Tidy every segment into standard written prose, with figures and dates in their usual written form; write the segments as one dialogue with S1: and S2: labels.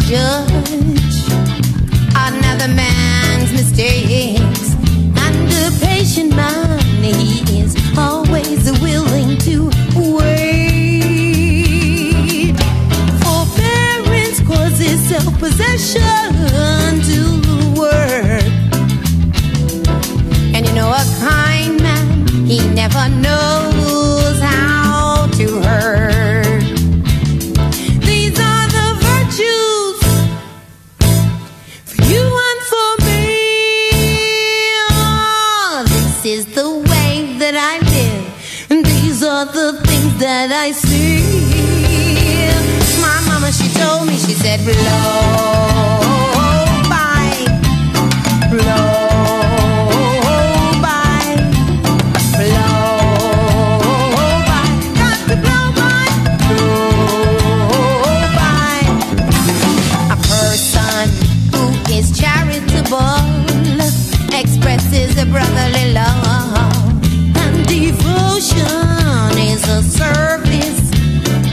S1: judge another man's mistakes, and a patient man, he is always willing to wait. Forbearance causes self-possession to work, and you know a kind man, he never knows how to hurt. These are the virtues for you and for me. Oh, this is the way that I live, and these are the things that I see. My mama, she told me, she said, blow by, blow. Expresses a brotherly love, and devotion is a service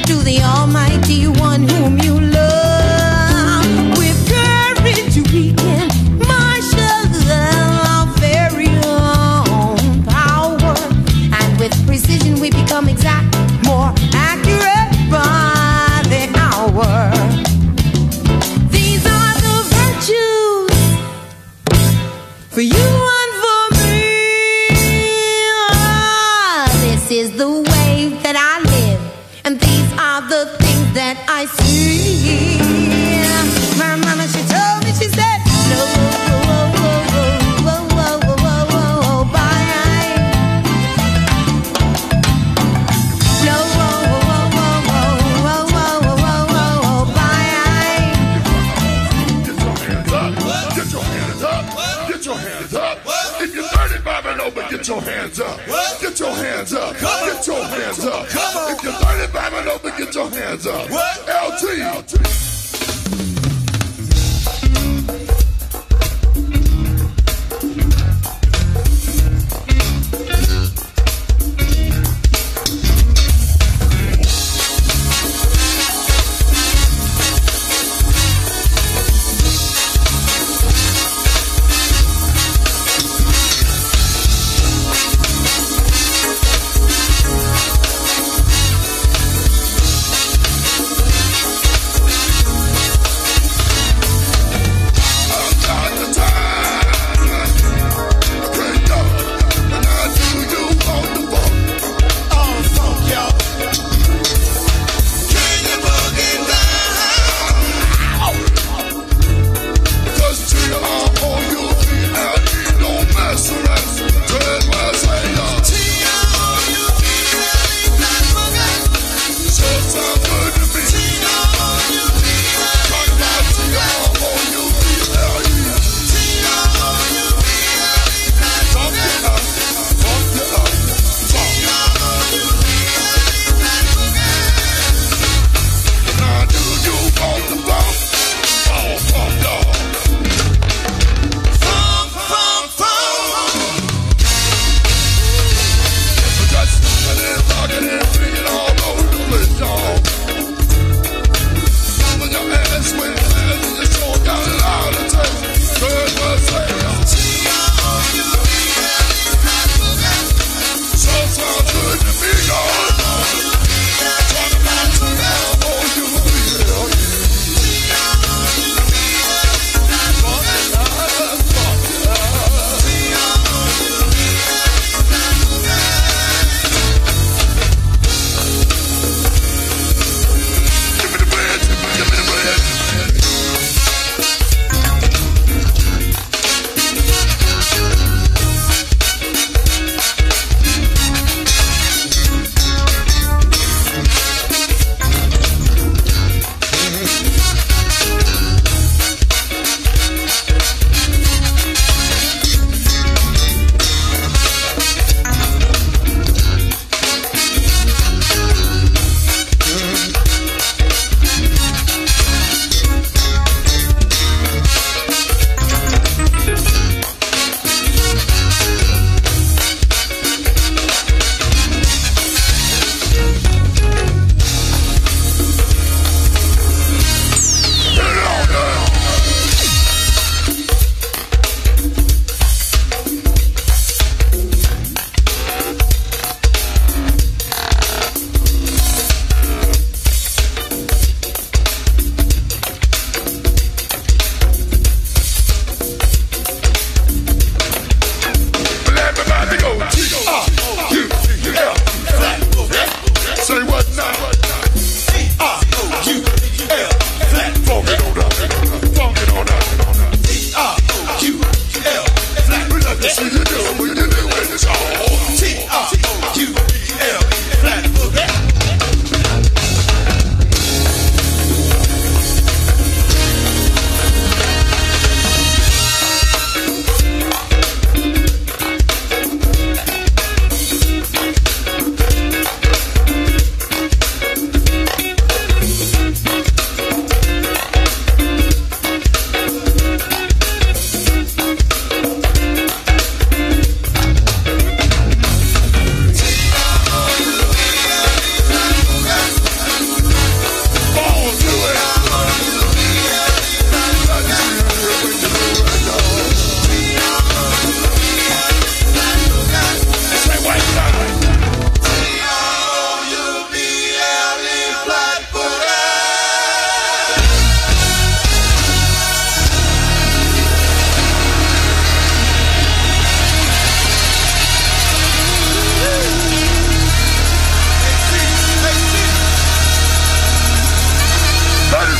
S1: to the Almighty One whom you love. With courage we can marshal our very own power, and with precision we become exact, more accurate by the hour. These are the virtues for you and for me. This is the way that I live, and these are the things that I see. My mama, she told me, she said, no,
S2: get your hands up. Get your hands up. Get your hands up. If you're 35 and over, get your hands up. LT.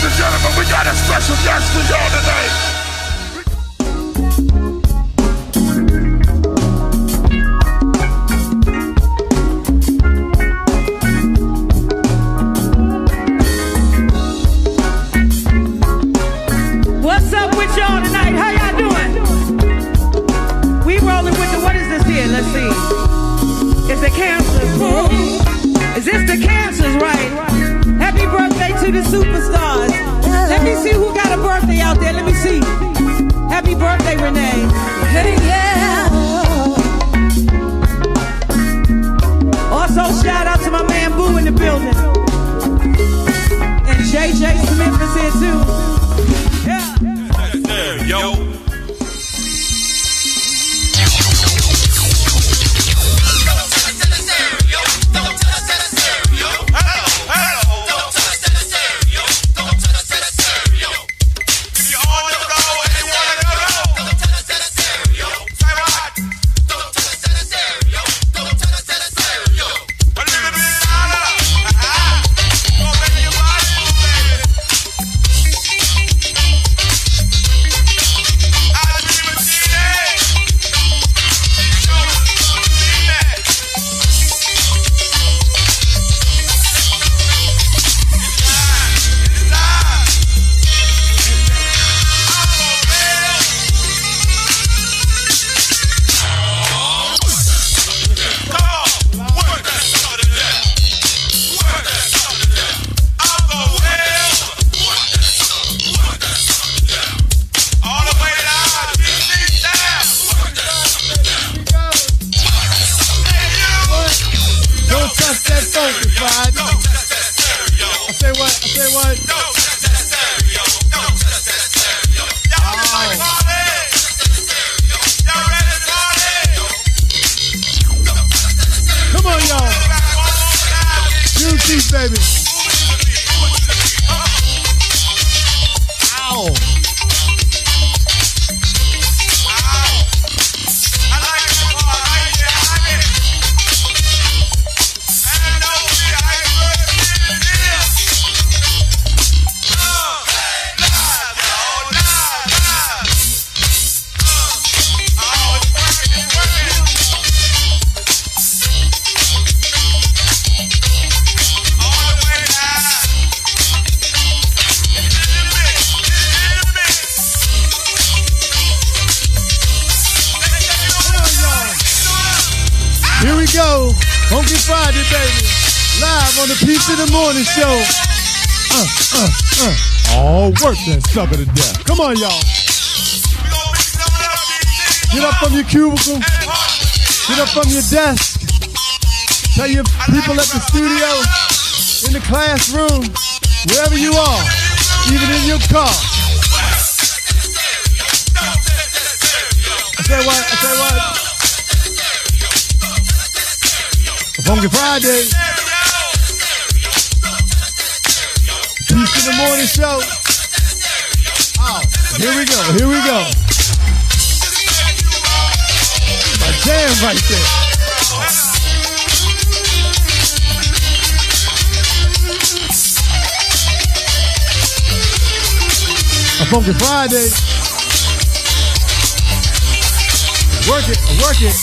S2: Ladies and gentlemen, we got a special guest for y'all tonight.
S3: What's up with y'all tonight? How y'all doing? We rolling with the, what is this here? Let's see. It's the Cancers. Is this the Cancers, right? Happy birthday to the superstars. Let me see who got a birthday out there. Let me see. Happy birthday, Renee. Hey, yeah. Also, shout out to my man Boo in the building. And JJ Smith is here too. Yeah.
S4: There, yo.
S5: Juneteenth, baby. Ow. Here we go, Funky Friday, baby. Live on the Peace in the Morning show. Oh, work that sucker to death. Come on, y'all. Get up from your cubicle. Get up from your desk. Tell your people at the studio, in the classroom, wherever you are, even in your car. I say what? I say what? Funky Friday. Peace in the Morning show. Oh, here we go, here we go. My jam right there. A Funky Friday. Work it, work it.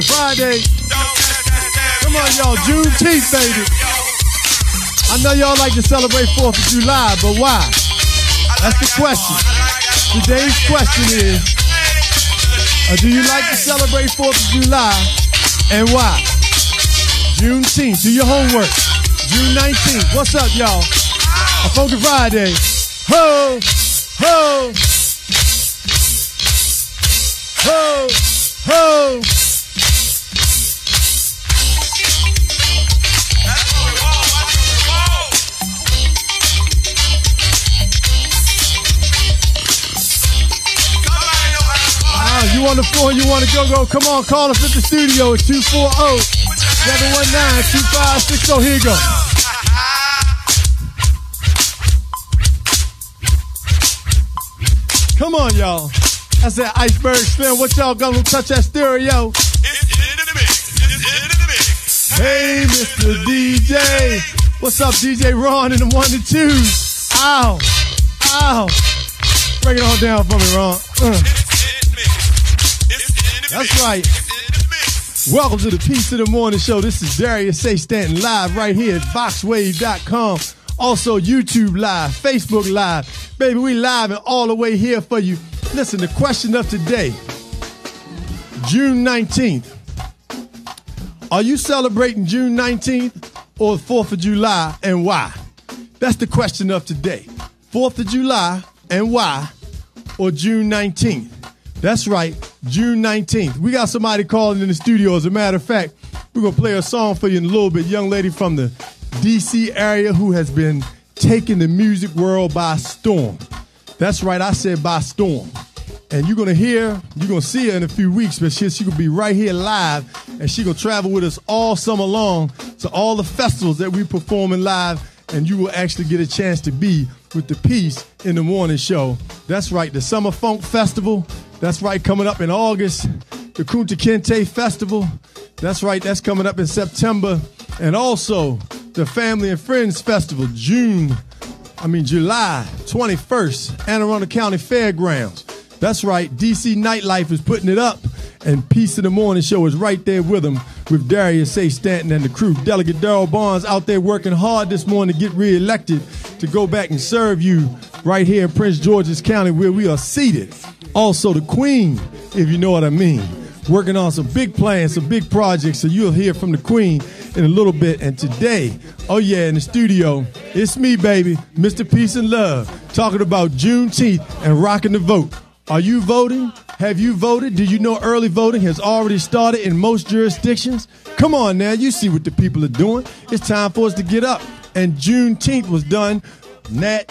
S5: Friday. Come on, y'all. Juneteenth, baby. I know y'all like to celebrate 4th of July, but why? That's the question. Today's question is, do you like to celebrate 4th of July, and why? Juneteenth. Do your homework. June 19th. What's up, y'all? A Funky Friday. Ho! Ho! Ho! Ho! You on the before you want to go, come on, call us at the studio at 240-719-2560. Here you go. Come on, y'all. That's that Iceberg Slim. What y'all gonna touch that stereo? Hey, Mr. DJ. What's up, DJ Ron in the 1 and 2? Ow. Ow. Break it on down for me, Ron. That's right. Welcome to the Peace of the Morning Show. This is Darius A.Stanton live right here at VoxWave.com. Also YouTube Live, Facebook Live. Baby, we live and all the way here for you. Listen, the question of today, June 19th. Are you celebrating June 19th or 4th of July and why? That's the question of today. 4th of July and why, or June 19th? That's right, June 19th. We got somebody calling in the studio. As a matter of fact, we're going to play a song for you in a little bit. Young lady from the D.C. area who has been taking the music world by storm. That's right, I said by storm. And you're going to see her in a few weeks, but she's going to be right here live, and she's going to travel with us all summer long to all the festivals that we performing live, and you will actually get a chance to be with the Peace in the Morning Show. That's right, the Summer Funk Festival. That's right, coming up in August. The Kunta Kinte Festival. That's right, that's coming up in September. And also the Family and Friends Festival, July 21st, Anne Arundel County Fairgrounds. That's right, DC Nightlife is putting it up, and Peace in the Morning Show is right there with them, with Darius A. Stanton and the crew. Delegate Darrell Barnes out there working hard this morning to get reelected to go back and serve you right here in Prince George's County where we are seated. Also the Queen, if you know what I mean, working on some big plans, some big projects, so you'll hear from the Queen in a little bit. And today, oh yeah, in the studio, it's me, baby, Mr. Peace and Love, talking about Juneteenth and rocking the vote. Are you voting? Have you voted? Do you know early voting has already started in most jurisdictions? Come on now, you see what the people are doing. It's time for us to get up. And Juneteenth was done. Nat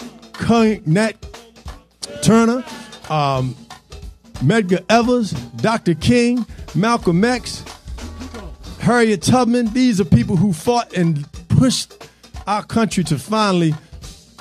S5: Turner, Medgar Evers, Dr. King, Malcolm X, Harriet Tubman. These are people who fought and pushed our country to finally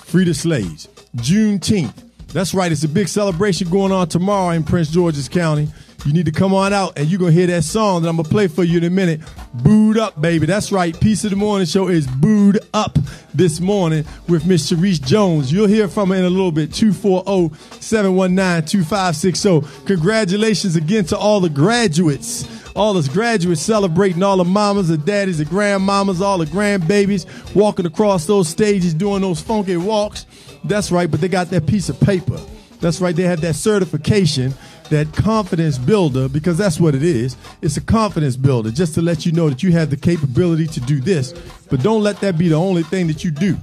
S5: free the slaves. Juneteenth. That's right. It's a big celebration going on tomorrow in Prince George's County. You need to come on out, and you're going to hear that song that I'm going to play for you in a minute. Booed Up, baby. That's right. Peace of the Morning Show is booed up this morning with Miss Sharice Jones. You'll hear from her in a little bit. 240-719-2560. Congratulations again to all the graduates. All us graduates celebrating, all the mamas, the daddies, the grandmamas, all the grandbabies walking across those stages, doing those funky walks. That's right, but they got that piece of paper. That's right, they had that certification, that confidence builder, because that's what it is. It's a confidence builder, just to let you know that you have the capability to do this. But don't let that be the only thing that you do.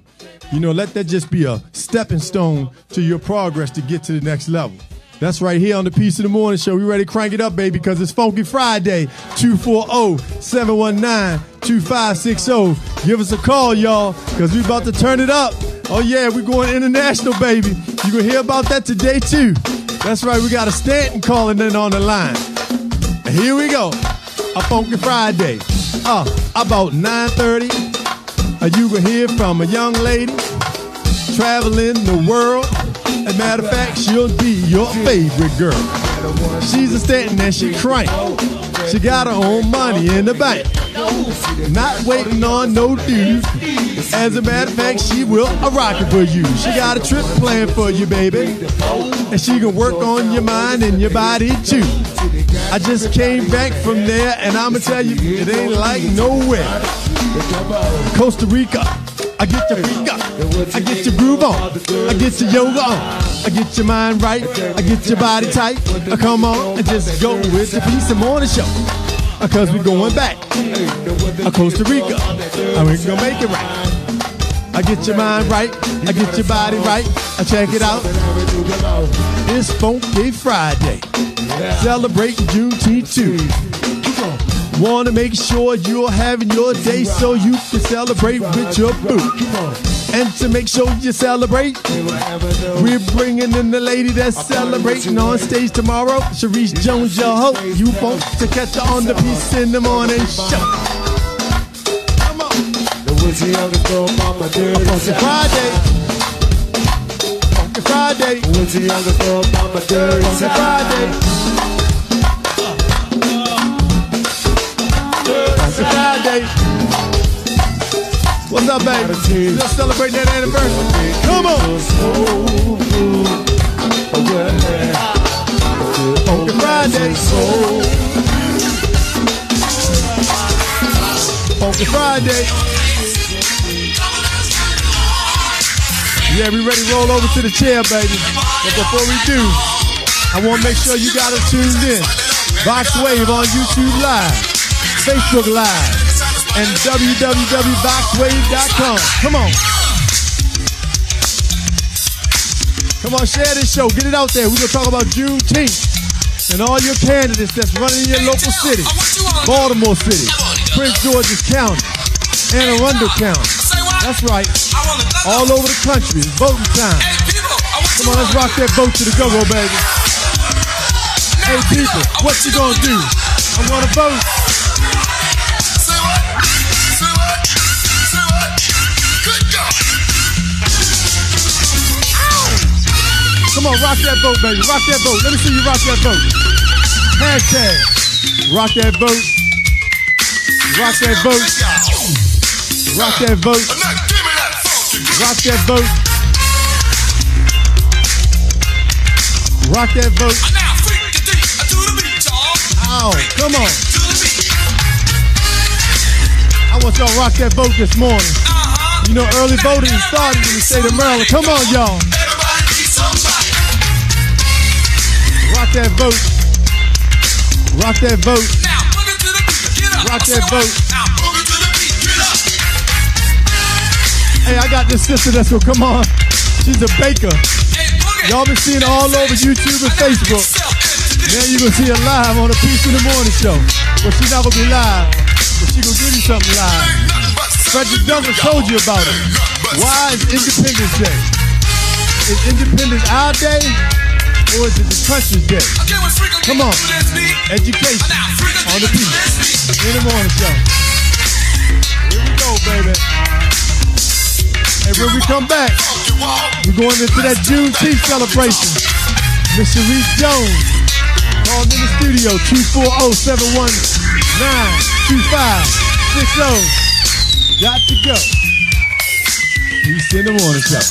S5: You know, let that just be a stepping stone to your progress to get to the next level. That's right here on the Peace of the Morning Show. We ready to crank it up, baby, because it's Funky Friday. 240-719-2560. Give us a call, y'all, because we about to turn it up. Oh, yeah, we're going international, baby. You're going to hear about that today, too. That's right, we got a Stanton calling in on the line. And here we go. A Funky Friday. About 9:30, you going to hear from a young lady traveling the world. As a matter of fact, she'll be your favorite girl. She's a Stanton and she crank. She got her own money in the bank. Not waiting on no dude. As a matter of fact, she will rock it for you. She got a trip planned for you, baby. And she can work on your mind and your body, too. I just came back from there, and I'ma tell you, it ain't like nowhere. Costa Rica. I get your freak up, I get your groove on, I get your yoga on, I get your mind right, I get your body tight. Come on and just go with the Peace of the Morning Show, because we're going back Costa Rica, and we're gonna make it right. I get your mind right, I get your body right. I check it out. It's Funky Friday, celebrating Juneteenth too. Want to make sure you're having your day so you can celebrate with your boo. And to make sure you celebrate, we're bringing in the lady that's celebrating on stage tomorrow. Sharice Jones, your host. You folks to catch her on the Peace in the Morning show. Come on. Funky Friday. Funky Friday. Funky Friday. Funky Friday. What's up, baby? Let's celebrate that anniversary. Come on. Funky Friday. Funky Friday. Yeah, we ready to roll over to the chair, baby. But before we do, I want to make sure you got us tuned in. Vox Wave on YouTube Live, Facebook Live, and www.voxwave.com. Come on. Come on, share this show. Get it out there. We're going to talk about Juneteenth and all your candidates that's running in your local city. Baltimore City, Prince George's County, Anne Arundel County. That's right. All over the country. It's voting time. Come on, let's rock that vote to the go-go, baby. Hey, people, what you going to do? I'm going to vote. Come on, rock that boat, baby. Rock that boat. Let me see you rock that boat. Hashtag. Rock that boat. Rock that boat. Rock that boat. Rock that boat. Rock that boat. Oh, come on. I want y'all to rock that boat this morning. You know, early voting started in the state of Maryland. Come on, y'all. Rock that vote. Rock that vote. Rock that vote. Hey, I got this sister that's gonna come on. She's a baker. Y'all been seeing her all over YouTube and Facebook. Now you're gonna see her live on the Peace in the Morning show. Well, she's not gonna be live, but she gonna give you something live. Frederick Douglass told you about it. Why is Independence Day? Is Independence our day? Or is it the country's day? Come on. Education on the Peace in the Morning show. Here we go, baby. And when we come back, we're going into that Juneteenth celebration. Miss Sharice Jones called in the studio, 240-719-2560. Got to go. Peace in the Morning show.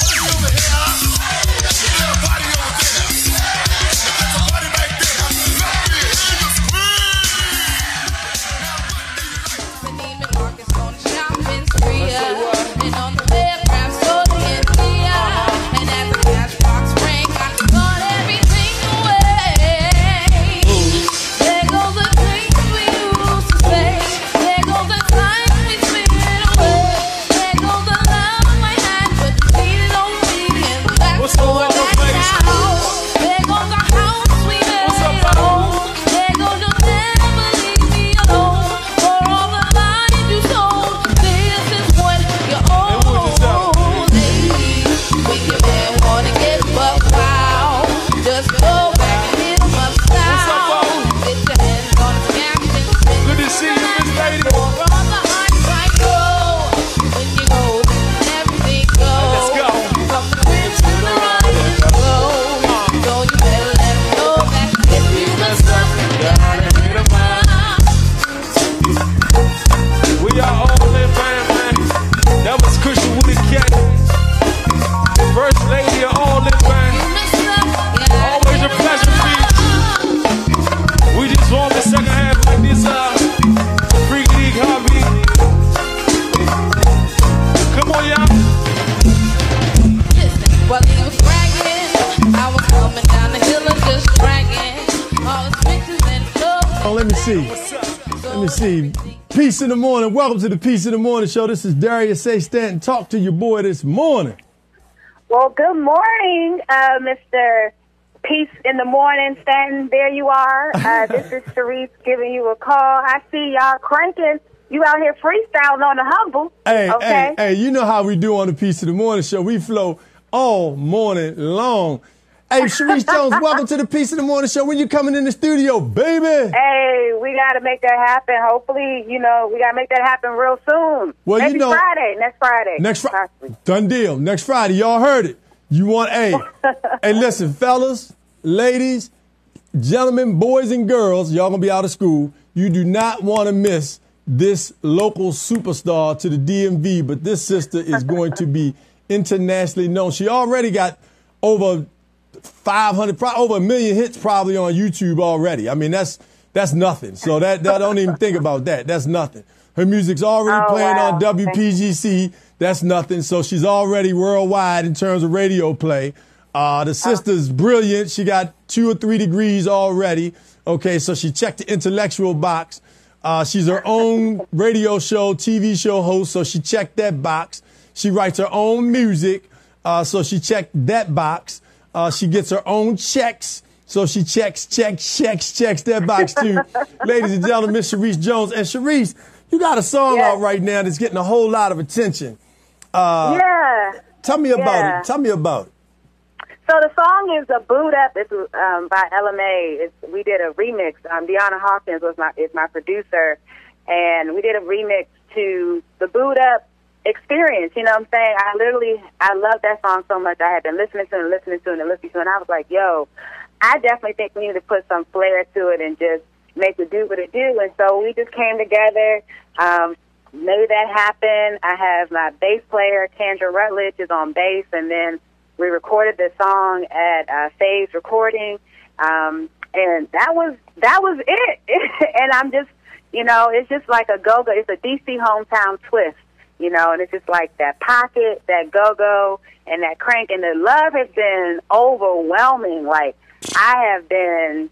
S5: Let me see. Peace in the Morning. Welcome to the Peace in the Morning show. This is Darius, A.Stanton. Talk to your boy this morning.
S4: Well, good morning, Mr. Peace in the Morning, Stanton. There you are. This is Sharice giving you a call. I see y'all cranking You out here freestyling on the humble.
S5: Hey, you know how we do on the Piece of the Morning show. We flow all morning long. Hey, Sharice Jones, welcome to the Piece of the Morning show. When you coming in the studio, baby?
S4: Hey, we got to make that happen. Hopefully, we got to make that happen real soon.
S5: Well,
S4: Maybe next Friday.
S5: Next Friday. Done deal. Next Friday. Y'all heard it. You want, hey, listen, fellas, ladies, gentlemen, boys and girls, y'all going to be out of school. You do not want to miss this local superstar to the DMV, but this sister is going to be internationally known. She already got over 500, over 1 million hits probably on YouTube already. I mean, that's nothing. So that don't even think about that. That's nothing. Her music's already playing on WPGC. That's nothing. So she's already worldwide in terms of radio play. The sister's brilliant. She got 2 or 3 degrees already. Okay, so she checked the intellectual box. She's her own radio show, TV show host, so she checked that box. She writes her own music, so she checked that box. She gets her own checks, so she checks that box too. Ladies and gentlemen, Miss Sharice Jones. And Sharice, you got a song out right now that's getting a whole lot of attention. Tell me about it. Tell me about it.
S4: So the song is a boot up. It's by LMA. We did a remix. Deanna Hawkins is my producer, and we did a remix to the boot up experience. You know what I'm saying? I love that song so much. I had been listening to it, and I was like, yo, I definitely think we need to put some flair to it and just make it do what it do. And so we just came together, made that happen. I have my bass player, Kendra Rutledge, is on bass, and then we recorded this song at Faye's Recording, and that was it. And I'm just, it's just like a go-go. It's a DC hometown twist, and it's just like that pocket, that go-go, and that crank. And the love has been overwhelming. Like, I'm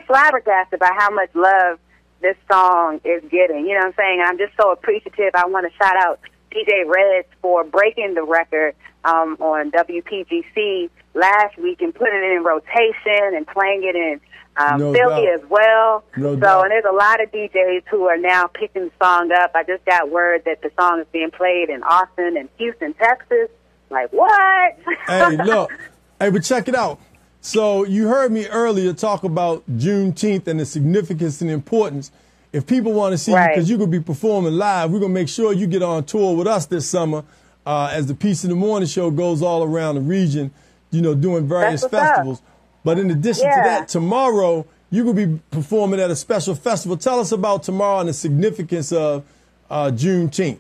S4: flabbergasted by how much love this song is getting. You know what I'm saying? And I'm just so appreciative. I want to shout out DJ Reds for breaking the record on WPGC last week and putting it in rotation and playing it in Philly as well. And there's a lot of DJs who are now picking the song up. I just got word that the song is being played in Austin and Houston, Texas. Like, what?
S5: Hey, look. Hey, but check it out. So you heard me earlier talk about Juneteenth and the significance and importance. If people want to see you, because you're going to be performing live, we're going to make sure you get on tour with us this summer as the Piece of the Morning show goes all around the region, doing various festivals. But in addition to that, tomorrow, you're going to be performing at a special festival. Tell us about tomorrow and the significance of Juneteenth.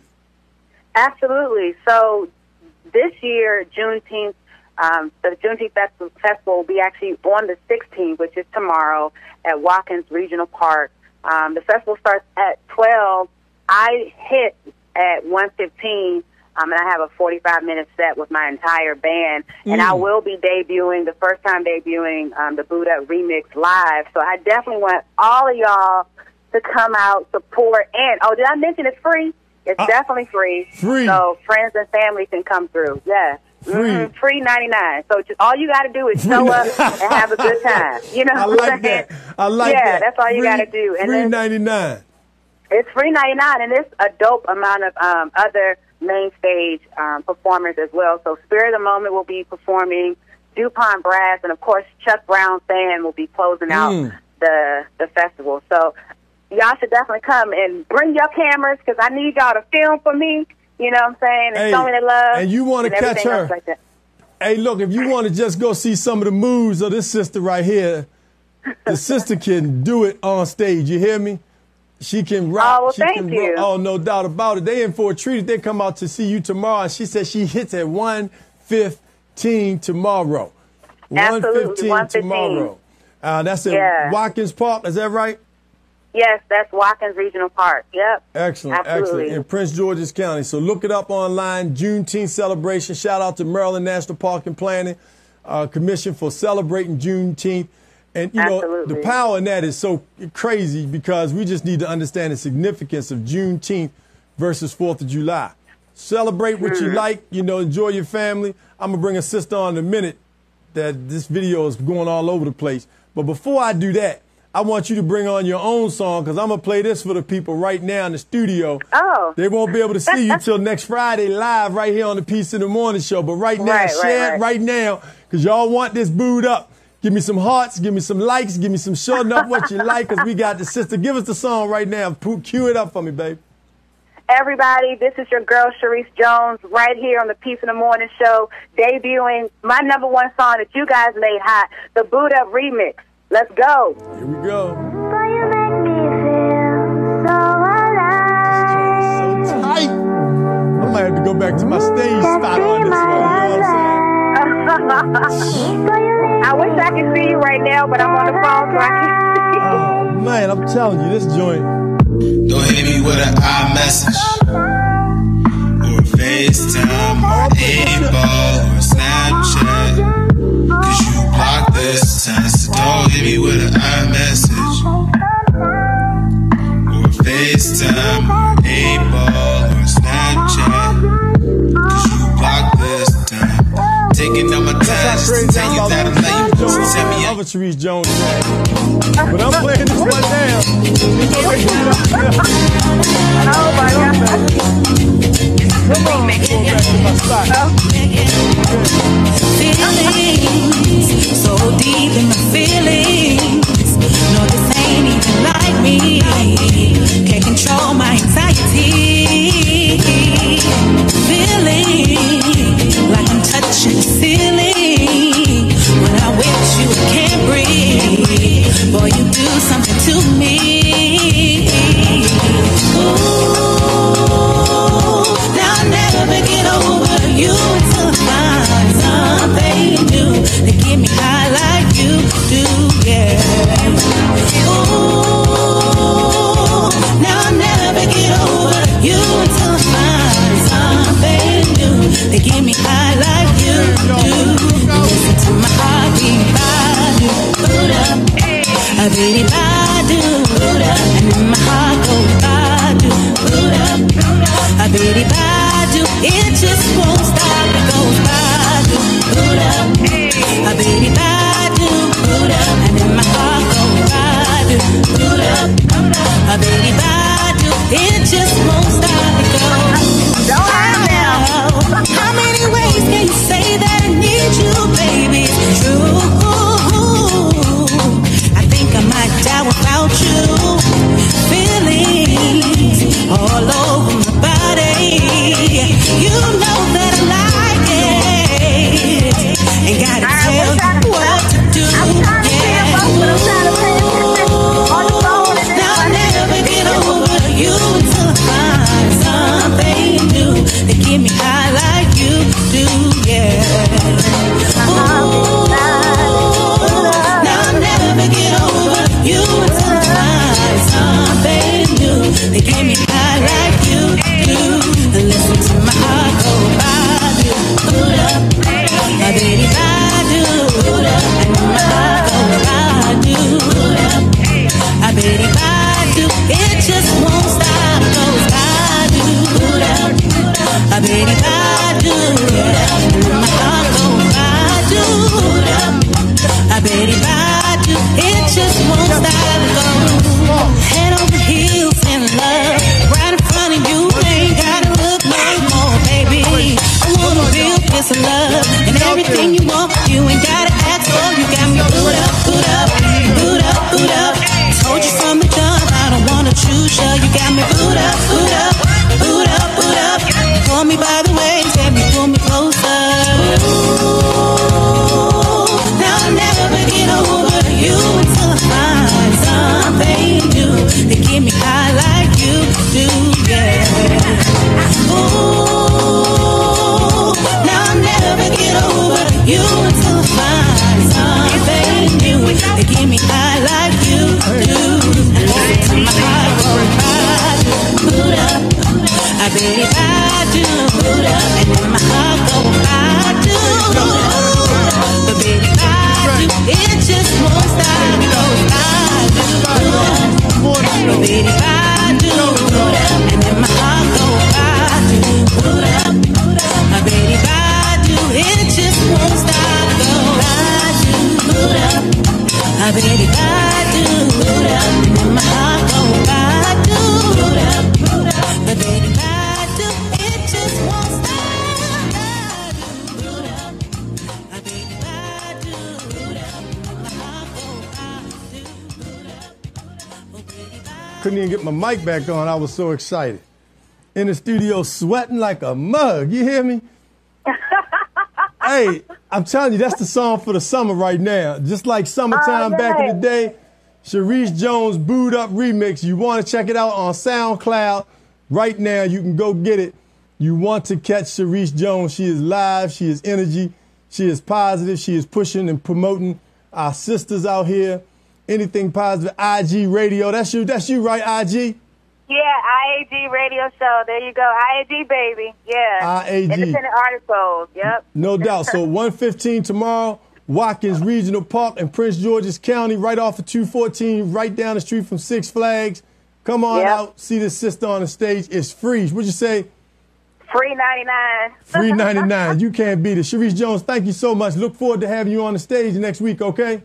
S4: Absolutely. So this year, Juneteenth, the Juneteenth Festival will be actually on the 16th, which is tomorrow, at Watkins Regional Park. The festival starts at 12. I hit at 1:15, and I have a 45-minute set with my entire band. And I will be the first time debuting the Boot Up Remix live. So I definitely want all of y'all to come out, support. And, did I mention it's free? It's definitely free. So friends and family can come through. Yes. Free 99. So just all you got to do is show up and have a good time. You know what I'm saying?
S5: I like that.
S4: Yeah, that's all you got to do. And
S5: free 99.
S4: It's free 99, and there's a dope amount of other main stage performers as well. So Spirit of the Moment will be performing, DuPont Brass, and of course Chuck Brown Band will be closing out the festival. So y'all should definitely come and bring your cameras, because I need y'all to film for me. You know what I'm saying? And show me the love.
S5: And you want to catch her. Like that. Hey, look, if you want to just go see some of the moves of this sister right here, the sister can do it on stage. You hear me? She can rock.
S4: Oh, well, thank you.
S5: Oh, no doubt about it. They in for a treat if they come out to see you tomorrow. And she said she hits at 1:15 tomorrow.
S4: Absolutely,
S5: 1:15 tomorrow. That's at Watkins Park. Is that right?
S4: Yes, that's Watkins Regional Park. Yep.
S5: Excellent. In Prince George's County. So look it up online. Juneteenth celebration. Shout out to Maryland National Park and Planning Commission for celebrating Juneteenth. And, the power in that is so crazy, because we just need to understand the significance of Juneteenth versus 4th of July. Celebrate what you like, enjoy your family. I'm going to bring a sister on in a minute that this video is going all over the place. But before I do that, I want you to bring on your own song because I'm going to play this for the people right now in the studio.
S4: Oh.
S5: They won't be able to see you till next Friday live right here on the Peace in the Morning show. But right now, share it right now because y'all want this booed up. Give me some hearts, give me some likes, give me some shorten up what you like because we got the sister. Give us the song right now. Cue it up for me, babe.
S4: Everybody, this is your girl, Sharice Jones, right here on the Peace in the Morning show, debuting my #1 song that you guys made hot, the Boot Up Remix. Let's go.
S5: Here we go.
S6: Boy, you make me feel so alive.
S5: So tight. I might have to go back to my stage spot on this one. You know what I'm saying?
S4: I wish I could see you right now, but I'm on the phone, so I can't see.
S5: Oh, man, I'm telling you, this joint.
S7: Don't hit me with an iMessage or a FaceTime or an 8-ball or a Snapchat, cause you blocked this time. So don't hit me with an iMessage or a FaceTime or an 8-ball or a Snapchat, cause you blocked this time. Taking all my time just to tell you that I love you. So tell me
S5: I'm Sharice Jones, but I'm playing this one now.
S4: Oh my God.
S5: Come on, go back to my spot.
S8: Feelings so deep in my feelings. No, this ain't even like me. Can't control my anxiety. Feeling like I'm touching the ceiling. When I wish you can't breathe. Boy, you do something to me. Ooh, now I'll never get over you until I find something new to get me high like you do, yeah. Ooh, now I'll never get over you until I find something new to get me high like you do. Listen to my heartbeat, badu, boot up, a bitty badu, boot up, and then my heart goes badu, boot up, a bitty badu, it just won't stop, it goes badu, boot up, a bitty badu, boot up, and then my heart goes badu, boot up, a bitty badu, it just won't stop, it goes. How many ways can you say that I need you, baby? It's true. I think I might die without you. Feelings all over my body. You know that I like it. Ain't gotta tell you what to do. Now I'll never get over you until I find something new to get me high like you do, yeah. Ooh, now I'll never get over you until I find something new to get me high like you do. Listen to my heart go badu, boot up, a bitty badu, boot up, and my heart go badu, boot up, a bitty badu, it just won't stop, goes badu, boot up, a bitty badu, and my heart go badu, boot up, a bitty badu, it just won't stop, goes head over heels in love, right in front of you, ain't gotta look no more, baby. I wanna feel this love and everything you want, you ain't gotta ask for. You got me boot up, boot up, boot up, boot up. Told you from the jump, I don't wanna choose you. You got me boot up, boot up, boot up, boot up. Pull me by the waist, let me pull me closer. Ooh, now I'll never get over you until I find something new to get me high like you do, yeah. Ooh, now I'll never get over you until I find something new to get me high like you do. Listen to my heart go badu, boot up, I bet if I do, boot up, and then my heart go badu, but baby badu, it just won't stop, it goes badu, boot up, but baby badu, boot up, and then my heart go badu, boot up, my baby badu, it just won't stop, go badu, boot up, my baby badu.
S5: couldn't even get my mic back on. I was so excited. In the studio sweating like a mug. You hear me? Hey, I'm telling you, that's the song for the summer right now. Just like Summertime back in the day. Sharice Jones Booed Up Remix. You want to check it out on SoundCloud right now. You can go get it. You want to catch Sharice Jones. She is live. She is energy. She is positive. She is pushing and promoting our sisters out here. Anything positive. IG Radio. That's you, right, IG?
S4: Yeah, IAG radio show. There you go. IAG, baby. Yeah.
S5: IAG.
S4: Independent artist goals. Yep.
S5: No doubt. So 1:15 tomorrow, Watkins Regional Park in Prince George's County, right off of 214, right down the street from Six Flags. Come on out. See this sister on the stage. It's free. What'd you say?
S4: Free 99.
S5: Free 99. You can't beat it. Sharice Jones, thank you so much. Look forward to having you on the stage next week, okay?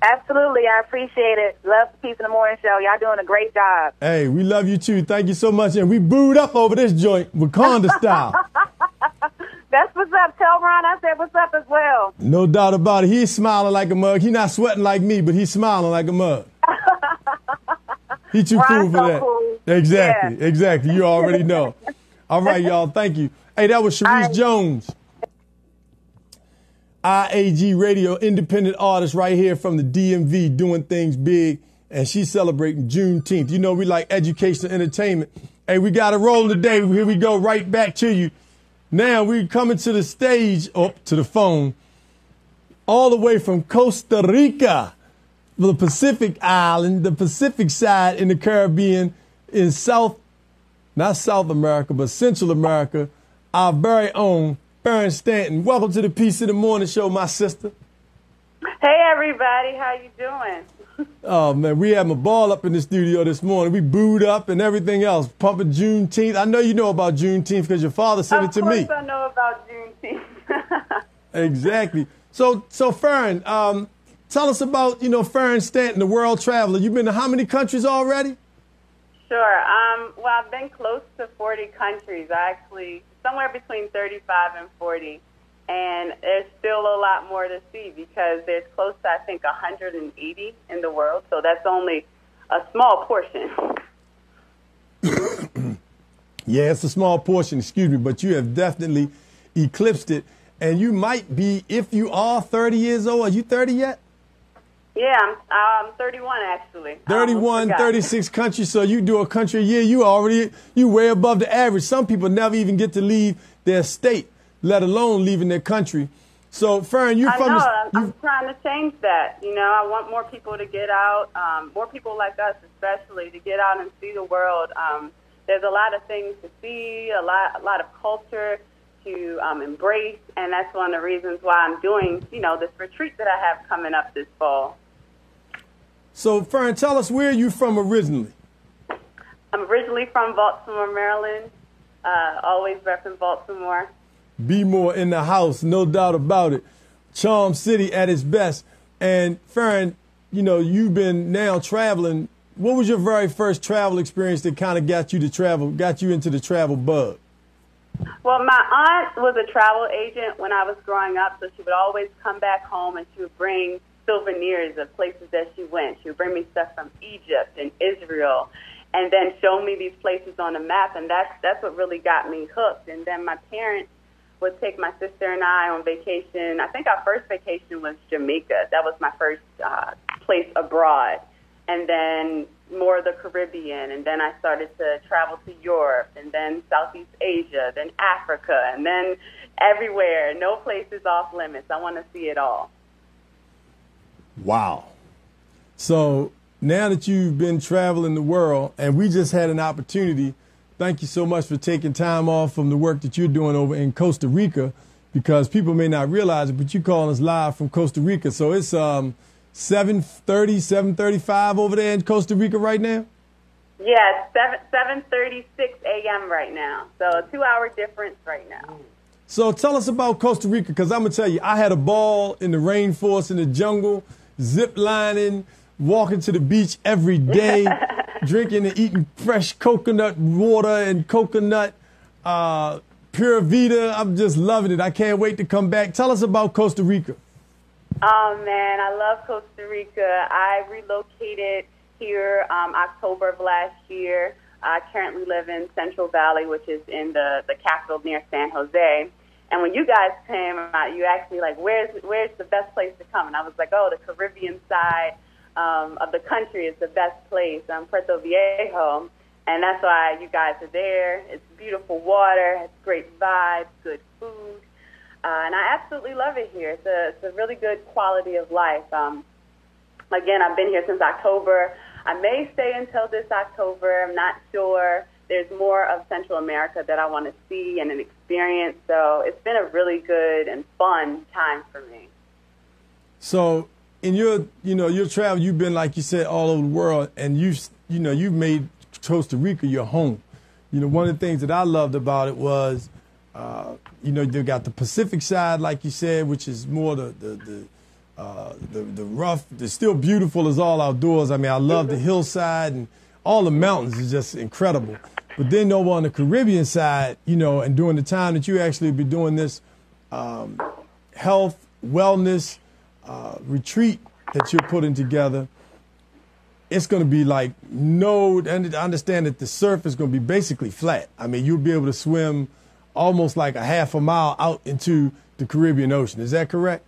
S4: Absolutely. I appreciate it. Love the Peace in the Morning show. Y'all doing a great job.
S5: Hey, we love you too. Thank you so much. And we booed up over this joint, Wakanda style.
S4: That's what's up. Tell Ron I said what's up as well.
S5: No doubt about it. He's smiling like a mug. He's not sweating like me, but he's smiling like a mug. He too cool for that.
S4: Cool.
S5: Exactly.
S4: Yeah.
S5: Exactly. You already know. All right, y'all. Thank you. Hey, that was Sharice Jones. IAG Radio, independent artist right here from the DMV, doing things big, and she's celebrating Juneteenth. You know we like education and entertainment. Hey, we got it rolling today. Here we go, right back to you. Now we're coming to the stage, to the phone, all the way from Costa Rica, the Pacific Island, the Pacific side in the Caribbean, in not South America, but Central America, our very own A.Stanton. Welcome to the Peace in the Morning show, my sister.
S9: Hey, everybody. How you doing?
S5: Oh, man, we had my ball up in the studio this morning. We booed up and everything else, pumping Juneteenth. I know you know about Juneteenth because your father sent it to me.
S9: Of course I know about Juneteenth.
S5: Exactly. So Fern, tell us about, Fern Stanton, the world traveler. You've been to how many countries already?
S9: Sure. Well, I've been close to 40 countries. Somewhere between 35 and 40. And there's still a lot more to see because there's close to, I think, 180 in the world. So that's only a small portion.
S5: Yeah, it's a small portion, but you have definitely eclipsed it. And you might be, if you are 30 years old, are you 30 yet?
S9: Yeah, I'm 31 actually.
S5: 31, 36 countries. So you do a country a year, you way above the average. Some people never even get to leave their state, let alone leaving their country. So Fern,
S9: I'm trying to change that. I want more people to get out, more people like us especially, to get out and see the world. There's a lot of things to see, a lot of culture to embrace, and that's one of the reasons why I'm doing, this retreat that I have coming up this fall.
S5: So, Fern, tell us, where are you from originally?
S9: I'm originally from Baltimore, Maryland. Always repping Baltimore.
S5: Be more in the house, no doubt about it. Charm City at its best. And, Fern, you've been now traveling. What was your very first travel experience that kind of got you into the travel bug?
S9: Well, my aunt was a travel agent when I was growing up, so she would always come back home and she would bring souvenirs of places that she went. She would bring me stuff from Egypt and Israel and then show me these places on a map, and that's what really got me hooked. And then my parents would take my sister and I on vacation. I think our first vacation was Jamaica. That was my first place abroad. And then more of the Caribbean, and then I started to travel to Europe, and then Southeast Asia, then Africa, and then everywhere. No place is off limits. I want to see it all.
S5: Wow. So now that you've been traveling the world, and we just had an opportunity, thank you so much for taking time off from the work that you're doing over in Costa Rica, because people may not realize it, but you're calling us live from Costa Rica. So it's 7:30, 7:35 over there in Costa Rica right now?
S9: Yeah, it's 7:36 a.m. right now. So a 2-hour difference right now.
S5: So tell us about Costa Rica, because I'm going to tell you, I had a ball in the rainforest, in the jungle, zip lining, walking to the beach every day, drinking and eating fresh coconut water and coconut Pure Vita. I'm just loving it. I can't wait to come back. Tell us about Costa Rica.
S9: Oh, man, I love Costa Rica. I relocated here October of last year. I currently live in Central Valley, which is in the capital near San Jose. And when you guys came out, you asked me, like, where's the best place to come? And I was like, oh, the Caribbean side of the country is the best place, Puerto Viejo. And that's why you guys are there. It's beautiful water, it's great vibes, good food. And I absolutely love it here. It's a really good quality of life. Again, I've been here since October. I may stay until this October. I'm not sure. There's more of Central America that I want to see and an experience. So it's been a really good and fun time for me.
S5: So in your travel, you've been, like you said, all over the world, and you've made Costa Rica your home. One of the things that I loved about it was, they've got the Pacific side, like you said, which is more the rough. It's still beautiful as all outdoors. I mean, I love the hillside, and all the mountains is just incredible. But then over on the Caribbean side, and during the time that you actually be doing this health, wellness retreat that you're putting together, it's going to be like and I understand that the surf is going to be basically flat. I mean, you'll be able to swim almost like a half a mile out into the Caribbean Ocean. Is that correct?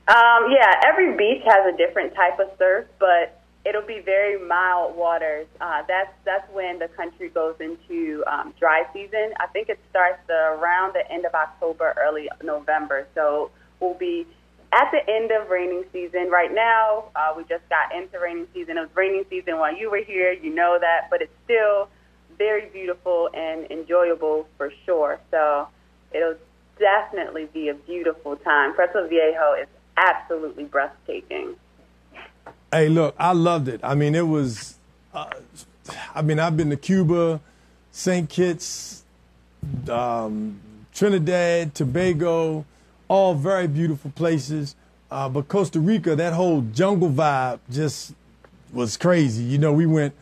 S9: Yeah, every beach has a different type of surf, but it'll be very mild waters. That's when the country goes into dry season. I think it starts around the end of October, early November. So we'll be at the end of raining season. Right now, we just got into raining season. It was raining season while you were here, you know that, but it's still very beautiful and enjoyable for sure. So it'll definitely be a beautiful time. Puerto Viejo is absolutely breathtaking.
S5: Hey, look, I loved it. I mean, it was, I've been to Cuba, St. Kitts, Trinidad, Tobago, all very beautiful places. But Costa Rica, that whole jungle vibe just was crazy. We went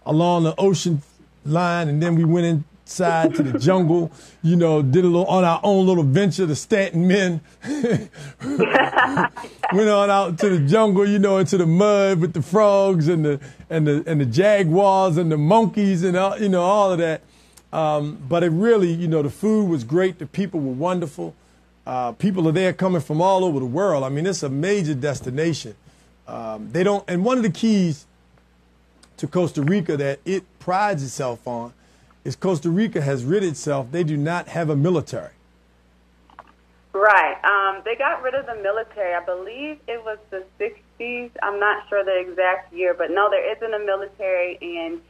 S5: along the ocean line, and then we went inside to the jungle, did a little on our own little venture, the Stanton men. Went on out to the jungle, into the mud with the frogs and the jaguars and the monkeys and all of that. But it really, the food was great. The people were wonderful. People are there coming from all over the world. I mean, it's a major destination. And one of the keys to Costa Rica that it prides itself on is Costa Rica has rid itself. They do not have a military.
S9: Right. They got rid of the military. I believe it was the 60s. I'm not sure the exact year, but no, there isn't a military, and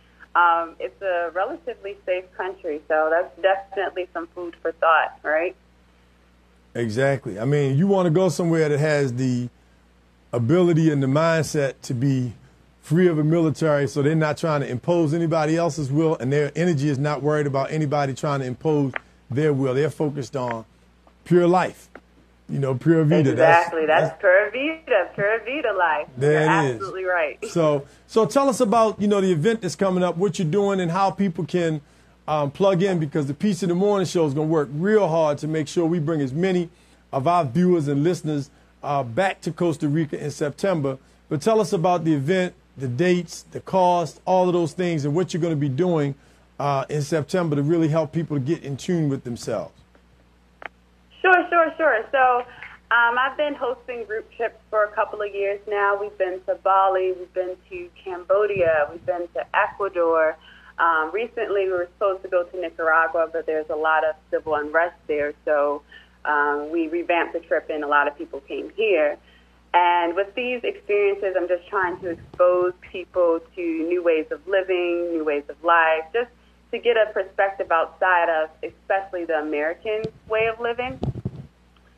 S9: it's a relatively safe country. So that's definitely some food for thought, right?
S5: Exactly. I mean, you want to go somewhere that has the ability and the mindset to be free of a military, so they're not trying to impose anybody else's will, and their energy is not worried about anybody trying to impose their will. They're focused on pure life, pure vida.
S9: Exactly. That's pure vida life.
S5: There
S9: You're
S5: it
S9: absolutely
S5: is.
S9: Right.
S5: So tell us about, the event that's coming up, what you're doing, and how people can plug in, because the Peace in the Morning show is going to work real hard to make sure we bring as many of our viewers and listeners back to Costa Rica in September. But tell us about the event, the dates, the cost, all of those things, and what you're going to be doing in September to really help people to get in tune with themselves.
S9: Sure. So I've been hosting group trips for a couple of years now. We've been to Bali, we've been to Cambodia, we've been to Ecuador. Recently, we were supposed to go to Nicaragua, but there's a lot of civil unrest there, so we revamped the trip, and a lot of people came here. And with these experiences, I'm just trying to expose people to new ways of living, new ways of life, just to get a perspective outside of especially the American way of living.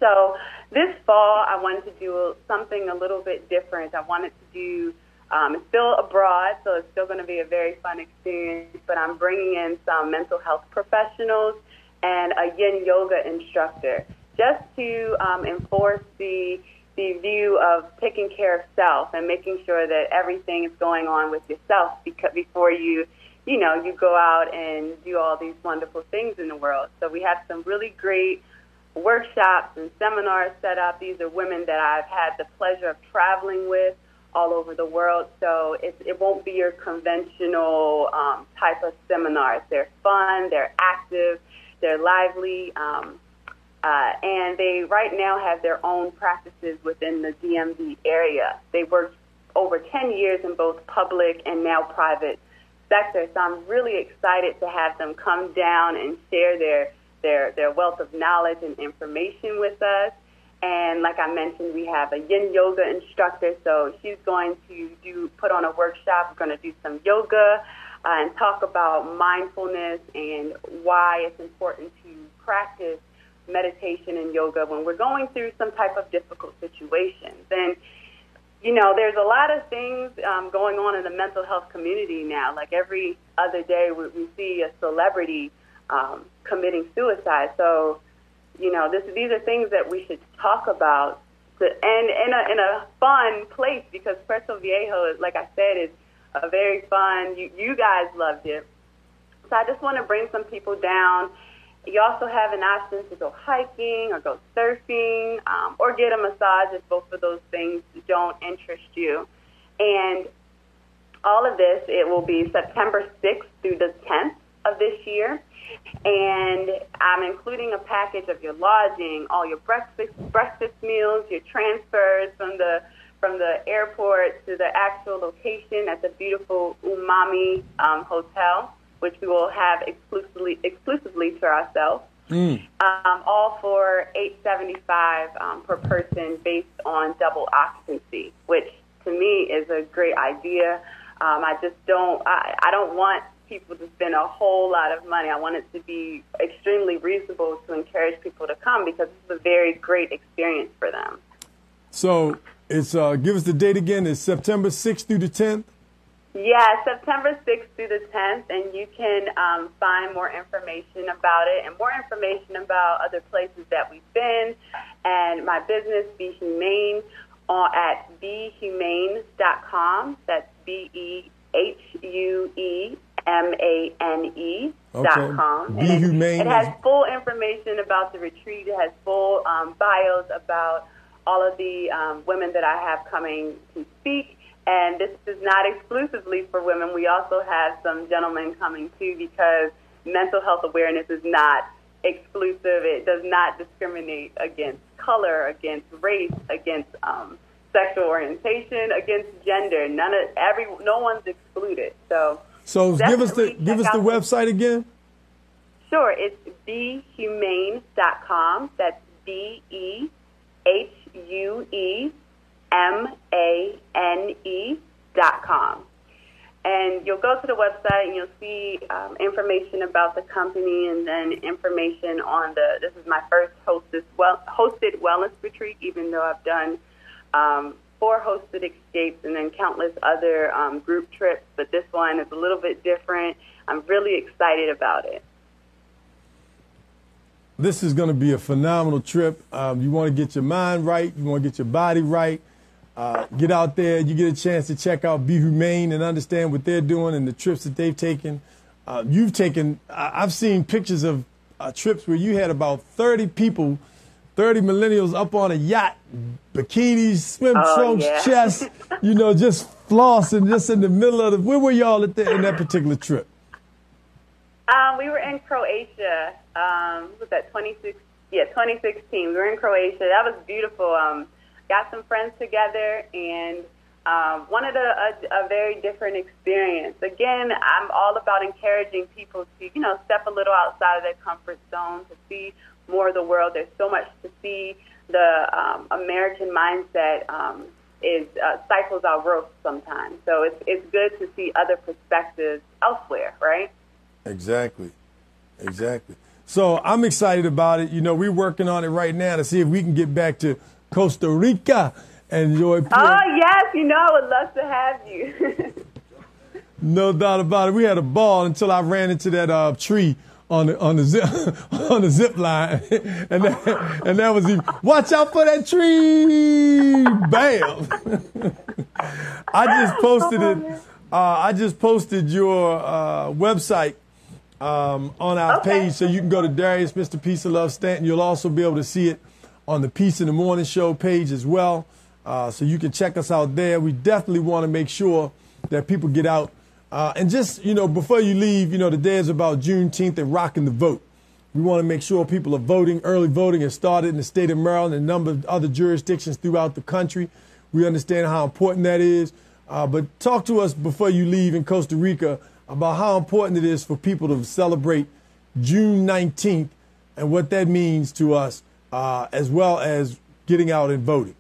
S9: So this fall, I wanted to do something a little bit different. I wanted to do, it's still abroad, so it's still going to be a very fun experience, but I'm bringing in some mental health professionals and a yin yoga instructor just to enforce the view of taking care of self and making sure that everything is going on with yourself before you go out and do all these wonderful things in the world. So we have some really great workshops and seminars set up. These are women that I've had the pleasure of traveling with all over the world. So it won't be your conventional type of seminars. They're fun, they're active, they're lively, and they right now have their own practices within the DMV area. They worked over 10 years in both public and now private sector. So I'm really excited to have them come down and share their wealth of knowledge and information with us. And like I mentioned, we have a yin yoga instructor, so she's going to put on a workshop. We're going to do some yoga and talk about mindfulness and why it's important to practice meditation and yoga when we're going through some type of difficult situations. And, you know, there's a lot of things going on in the mental health community now. Like every other day we see a celebrity committing suicide. So, you know, these are things that we should talk about, and in a fun place, because Puerto Viejo, like I said, is a very fun. You guys loved it, so I just want to bring some people down. You also have an option to go hiking or go surfing or get a massage if both of those things don't interest you. And all of this, it will be September 6th through the 10th of this year. And I'm including a package of your lodging, all your breakfast meals, your transfers from the airport to the actual location at the beautiful Umami Hotel, which we will have exclusively to ourselves. All for $875 per person based on double occupancy, which to me is a great idea. I don't want people to spend a whole lot of money. I want it to be extremely reasonable to encourage people to come, because it's a very great experience for them.
S5: So it's give us the date again. It's September 6th through the 10th?
S9: Yeah, September 6th through the 10th, and you can find more information about it and more information about other places that we've been and my business, Be Humane, at BeHumane.com. That's BeHumane.com.
S5: Be Humane.
S9: It has full information about the retreat. It has full bios about all of the women that I have coming to speak. And this is not exclusively for women. We also have some gentlemen coming too, because mental health awareness is not exclusive. It does not discriminate against color, against race, against sexual orientation, against gender. No one's excluded. So
S5: give us the website again.
S9: Sure, it's BeHumane.com. That's BeHuemane.com. And you'll go to the website and you'll see information about the company, and then information on this is my first hosted wellness retreat, even though I've done 4 hosted escapes and then countless other group trips. But this one is a little bit different. I'm really excited about it.
S5: This is going to be a phenomenal trip. You want to get your mind right. You want to get your body right. Get out there. You get a chance to check out Be Humane and understand what they're doing and the trips that they've taken. I've seen pictures of trips where you had about 30 people, 30 millennials up on a yacht, bikinis, swim trunks, chests, just flossing, just in the middle of where were y'all in that particular trip?
S9: We were in Croatia. Was that 2016? Yeah, 2016. We were in Croatia. That was beautiful. Got some friends together and wanted a very different experience. Again, I'm all about encouraging people to, step a little outside of their comfort zone, to see more of the world. There's so much to see. The American mindset stifles our growth sometimes. So it's good to see other perspectives elsewhere, right?
S5: Exactly. So I'm excited about it. We're working on it right now to see if we can get back to Costa Rica and enjoy.
S9: Oh, yes. I would love to have you.
S5: No doubt about it. We had a ball until I ran into that tree on the zip line, and that was even. Watch out for that tree! Bam! I just posted your website on our page, so you can go to Darius, Mr. Peace and Love Stanton. You'll also be able to see it on the Peace in the Morning Show page as well. So you can check us out there. We definitely want to make sure that people get out. And just, before you leave, the day is about Juneteenth and rocking the vote. We want to make sure people are voting. Early voting has started in the state of Maryland and a number of other jurisdictions throughout the country. We understand how important that is. But talk to us before you leave in Costa Rica about how important it is for people to celebrate June 19th and what that means to us, as well as getting out and voting.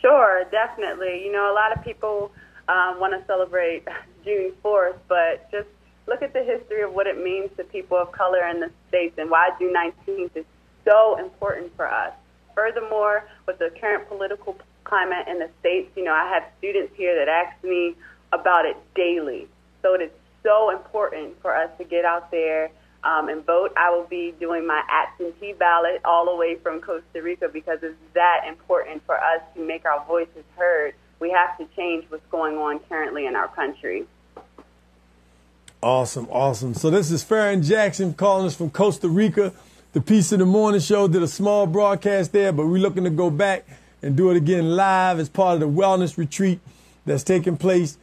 S9: Sure, definitely. A lot of people want to celebrate June 4th, but just look at the history of what it means to people of color in the States and why June 19th is so important for us. Furthermore, with the current political climate in the States, I have students here that ask me about it daily. So it is so important for us to get out there and vote. I will be doing my absentee ballot all the way from Costa Rica because it's that important for us to make our voices heard. We have to change what's going on currently in our country.
S5: Awesome, awesome. So this is Farron Jackson calling us from Costa Rica. The Peace in the Morning Show did a small broadcast there, but we're looking to go back and do it again live as part of the wellness retreat that's taking place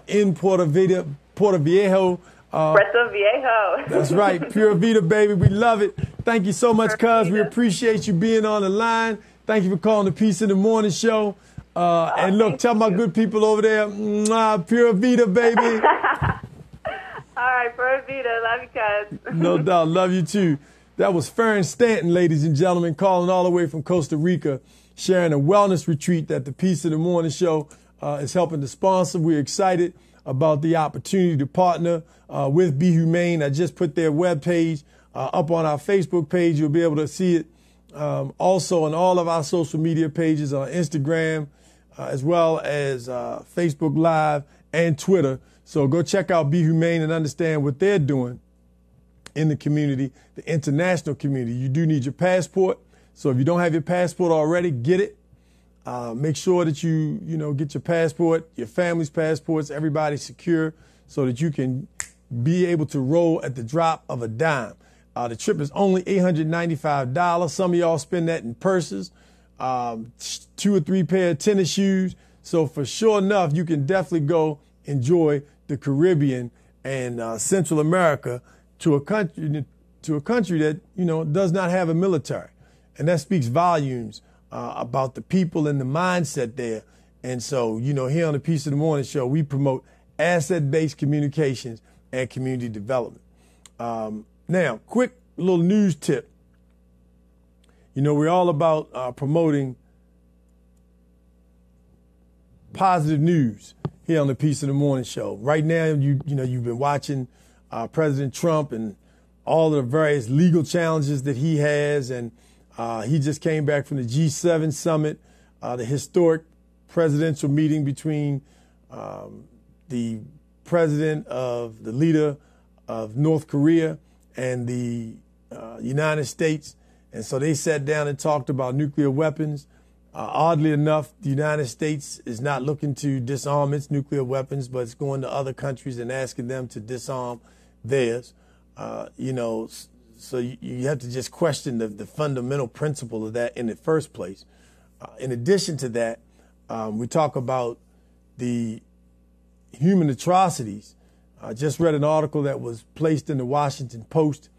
S5: in Puerto Viejo.
S9: Puerto Viejo.
S5: That's right. Pure Vida, baby. We love it. Thank you so much, cuz. We appreciate you being on the line. Thank you for calling the Peace in the Morning Show. And look, tell my good people over there, Pure Vida, baby.
S9: All right, Pura Vida. Love you, cuz.
S5: No doubt. Love you, too. That was Farron Stanton, ladies and gentlemen, calling all the way from Costa Rica, sharing a wellness retreat that the Peace in the Morning Show is helping to sponsor. We're excited about the opportunity to partner with Be Humane. I just put their webpage up on our Facebook page. You'll be able to see it also on all of our social media pages on Instagram, as well as Facebook Live and Twitter. So go check out Be Humane and understand what they're doing in the community, the international community. You do need your passport. So if you don't have your passport already, get it. Make sure that you get your passport, your family's passports, everybody's secure so that you can be able to roll at the drop of a dime. The trip is only $895. Some of y'all spend that in purses, 2 or 3 pair of tennis shoes. So for sure enough, you can definitely go enjoy the Caribbean and Central America to a country that, does not have a military. And that speaks volumes about the people and the mindset there. And so, here on the Peace of the Morning Show, we promote asset-based communications and community development. Now, quick little news tip. We're all about promoting positive news here on the Peace of the Morning Show. Right now, you've been watching President Trump and all of the various legal challenges that he has, and he just came back from the G7 summit, the historic presidential meeting between the the leader of North Korea and the United States. And so they sat down and talked about nuclear weapons. Oddly enough, the United States is not looking to disarm its nuclear weapons, but it's going to other countries and asking them to disarm theirs. So you have to just question the fundamental principle of that in the first place. In addition to that, we talk about the human atrocities. I just read an article that was placed in the Washington Post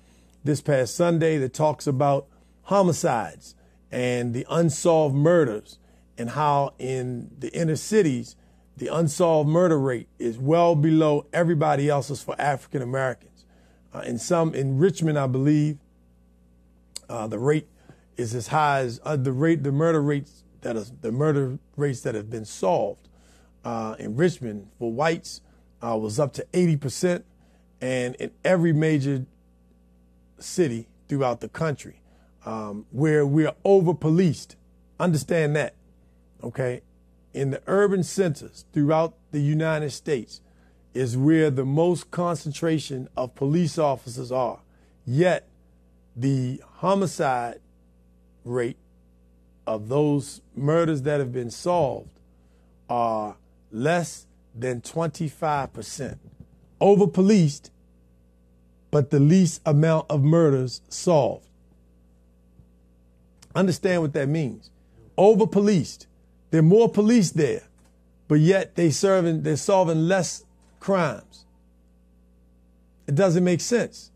S5: this past Sunday that talks about homicides and the unsolved murders and how in the inner cities, the unsolved murder rate is well below everybody else's for African Americans. In Richmond, I believe, the rate is as high as the murder rates that have been solved in Richmond for whites was up to 80%, and in every major city throughout the country, where we're over-policed. Understand that, okay? In the urban centers throughout the United States is where the most concentration of police officers are. Yet the homicide rate of those murders that have been solved are less than 25%. Over-policed, but the least amount of murders solved. Understand what that means. Over-policed, There are more police there, but yet they're solving less crimes. It doesn't make sense.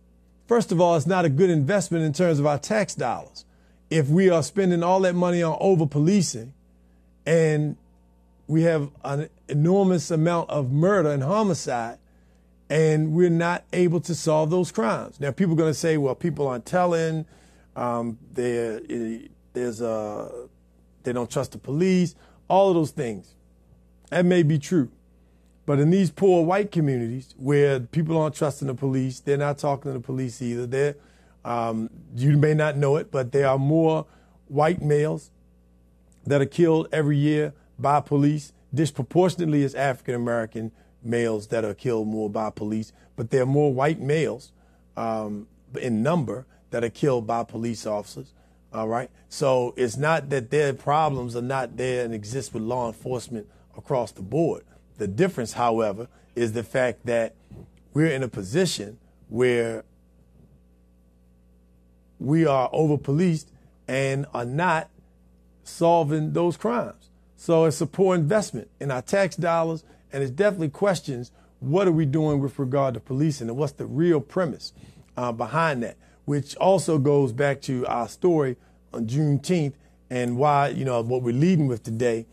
S5: First of all, it's not a good investment in terms of our tax dollars. If we are spending all that money on over-policing and we have an enormous amount of murder and homicide, and we're not able to solve those crimes. Now, people are going to say, well, people aren't telling, they don't trust the police, all of those things. That may be true. But in these poor white communities where people aren't trusting the police, they're not talking to the police either. You may not know it, but there are more white males that are killed every year by police, disproportionately as African-American males that are killed more by police. But there are more white males in number that are killed by police officers. All right. So it's not that their problems are not there and exist with law enforcement across the board. The difference, however, is the fact that we're in a position where we are over-policed and are not solving those crimes. So it's a poor investment in our tax dollars, and it definitely questions what are we doing with regard to policing and what's the real premise behind that, which also goes back to our story on Juneteenth and why, what we're leading with today.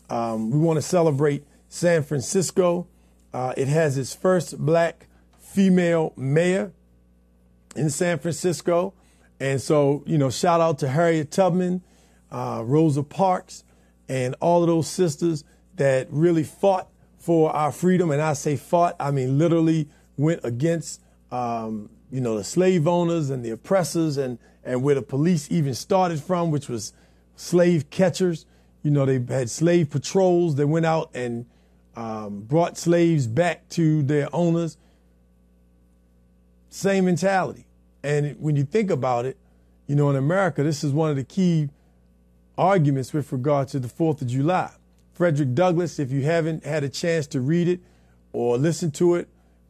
S5: We want to celebrate San Francisco. It has its first black female mayor in San Francisco. And so, shout out to Harriet Tubman, Rosa Parks, and all of those sisters that really fought for our freedom. And I say fought, I mean literally went against, the slave owners and the oppressors and where the police even started from, which was slave catchers. They had slave patrols that went out and brought slaves back to their owners. Same mentality. And when you think about it, in America, this is one of the key arguments with regard to the 4th of July. Frederick Douglass, if you haven't had a chance to read it or listen to it,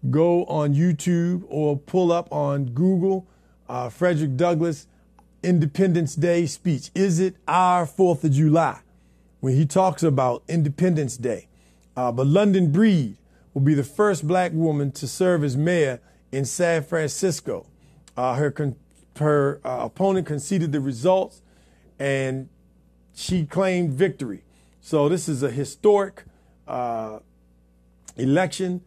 S5: go on YouTube or pull up on Google Frederick Douglass Independence Day speech. Is it our 4th of July? When he talks about Independence Day. But London Breed will be the first black woman to serve as mayor in San Francisco. Her opponent conceded the results, and she claimed victory. So this is a historic election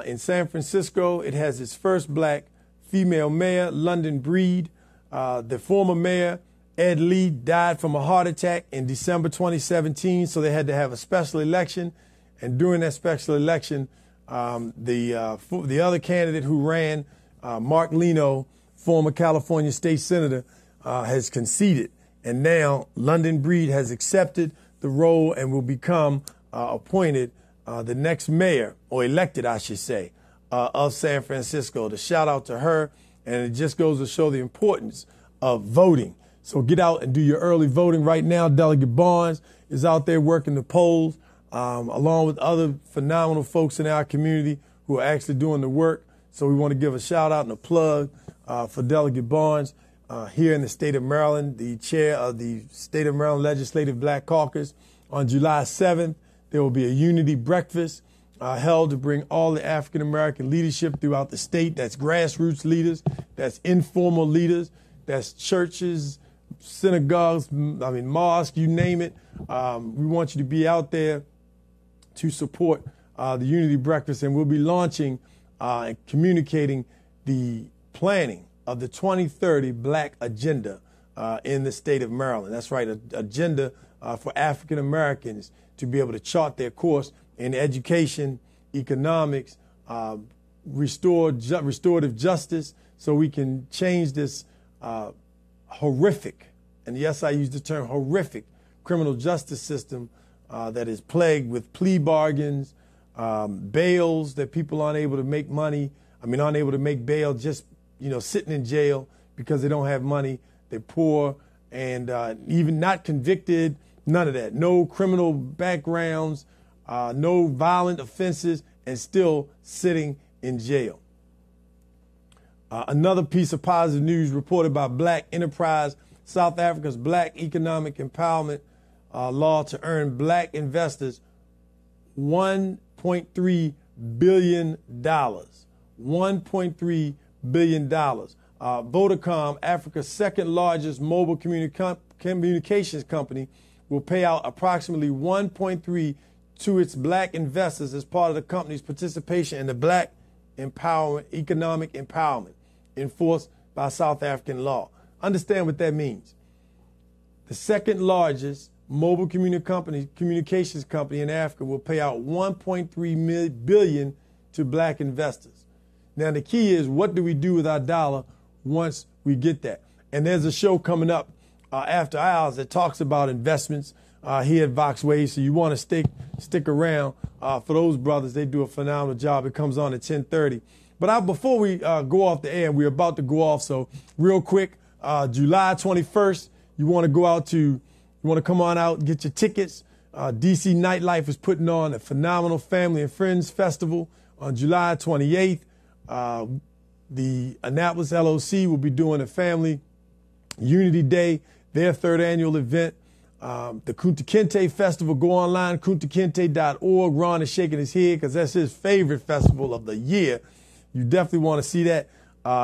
S5: in San Francisco. It has its first black female mayor, London Breed. The former mayor, Ed Lee, died from a heart attack in December 2017, so they had to have a special election. And during that special election, the other candidate who ran, Mark Leno, former California state senator, has conceded. And now London Breed has accepted the role and will become appointed the next mayor, or elected, I should say, of San Francisco. To shout out to her, and it just goes to show the importance of voting. So get out and do your early voting right now. Delegate Barnes is out there working the polls, along with other phenomenal folks in our community who are actually doing the work. So we want to give a shout out and a plug for Delegate Barnes here in the state of Maryland, the chair of the State of Maryland Legislative Black Caucus. On July 7th, there will be a unity breakfast held to bring all the African-American leadership throughout the state. That's grassroots leaders, that's informal leaders, that's churches, synagogues, mosques, you name it. We want you to be out there to support the Unity Breakfast, and we'll be launching and communicating the planning of the 2030 Black Agenda in the state of Maryland. That's right, an agenda for African Americans to be able to chart their course in education, economics, restorative justice, so we can change this horrific, and yes, I use the term horrific, criminal justice system that is plagued with plea bargains, bails that people aren't able to make aren't able to make bail, just, sitting in jail because they don't have money, they're poor, and even not convicted, none of that. No criminal backgrounds, no violent offenses, and still sitting in jail. Another piece of positive news reported by Black Enterprise, South Africa's Black Economic Empowerment law to earn black investors $1.3 billion. $1.3 billion. Vodacom, Africa's second largest mobile communications company, will pay out approximately $1.3 to its black investors as part of the company's participation in the black economic empowerment enforced by South African law. Understand what that means. The second largest mobile communications company in Africa will pay out $1.3 billion to black investors. Now, the key is, what do we do with our dollar once we get that? And there's a show coming up after hours that talks about investments here at Vox Wave, so you want to stick around for those brothers. They do a phenomenal job. It comes on at 10:30. But before we go off the air, we're about to go off, so real quick, July 21st, you want to come on out and get your tickets. DC Nightlife is putting on a phenomenal Family and Friends Festival on July 28th. The Annapolis LOC will be doing a Family Unity Day, their third annual event. The Kunta Kinte Festival, go online, kuntakinte.org. Ron is shaking his head because that's his favorite festival of the year. You definitely want to see that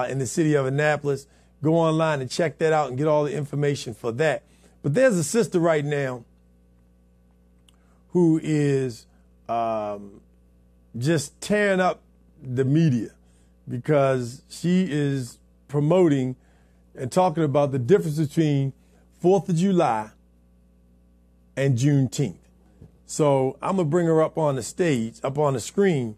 S5: in the city of Annapolis. Go online and check that out and get all the information for that. But there's a sister right now who is just tearing up the media because she is promoting and talking about the difference between 4th of July and Juneteenth. So I'm going to bring her up on the stage, up on the screen.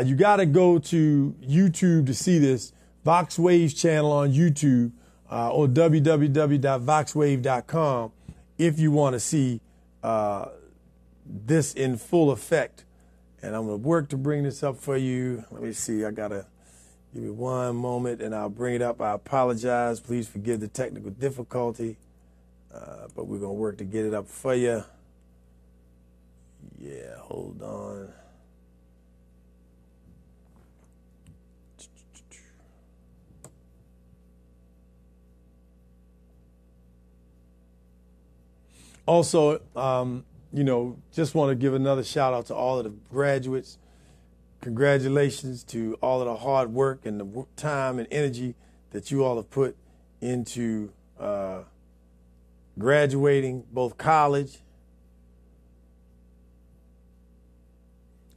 S5: You got to go to YouTube to see this, Vox Waves channel on YouTube, or www.voxwave.com if you want to see this in full effect. And I'm going to work to bring this up for you. Let me see. I got to give me one moment and I'll bring it up. I apologize. Please forgive the technical difficulty. But we're going to work to get it up for you. Yeah, hold on. Also, just want to give another shout out to all of the graduates. Congratulations to all of the hard work and the time and energy that you all have put into graduating both college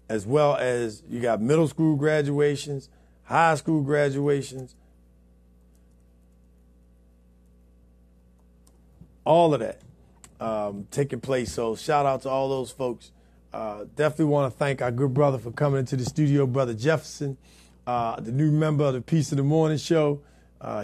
S5: as well as you got middle school graduations, high school graduations, all of that taking place. So shout out to all those folks. Definitely want to thank our good brother for coming into the studio, Brother Jefferson, the new member of the Peace of the Morning show.